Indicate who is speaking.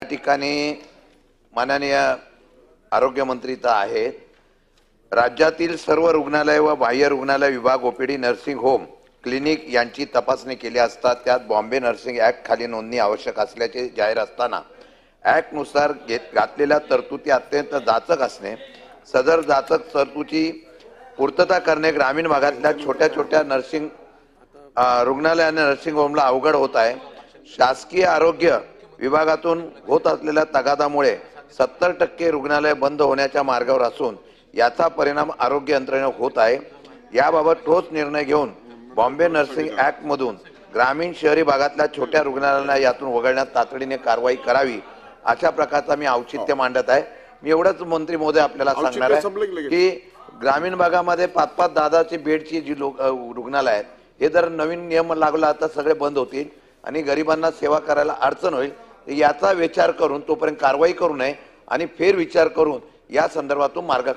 Speaker 1: ठिकाणी माननीय आरोग्यमंत्री तर आहेत. राज्यातील सर्व रुग्णालय व बाह्य रुग्णालय विभाग ओपीडी नर्सिंग होम क्लिनिक यांची तपासणी केली असता त्यात बॉम्बे नर्सिंग ॲक्ट खाली नोंदणी आवश्यक असल्याचे जाहीर असताना ॲक्ट नुसार घातलेल्या तरतुदी अत्यंत जाचक असणे, सदर जाचक तरतुदी पूर्तता करणे ग्रामीण भागातल्या छोट्या नर्सिंग रुग्णालयांना नर्सिंग होमला अवघड होत आहे. शासकीय आरोग्य विभागातून होत असलेल्या तगादामुळे 70% रुग्णालय बंद होण्याच्या मार्गावर असून याचा परिणाम आरोग्य यंत्रणेवर होत आहे. याबाबत ठोस निर्णय घेऊन बॉम्बे नर्सिंग ॲक्ट मधून ग्रामीण शहरी भागातल्या छोट्या रुग्णालयांना यातून वगळण्यात तातडीने कारवाई करावी अशा प्रकारचा मी औचित्य मांडत आहे. मी एवढंच मंत्री महोदय आपल्याला सांगणार आहे की ग्रामीण भागामध्ये 5-5, 10-10 बेडची जी रुग्णालय आहेत हे जर नवीन नियम लागला तर सगळे बंद होतील आणि गरिबांना सेवा करायला अडचण होईल. याचा विचार करून तोपर्यंत कारवाई करू नये आणि फेर विचार करून या संदर्भातून मार्ग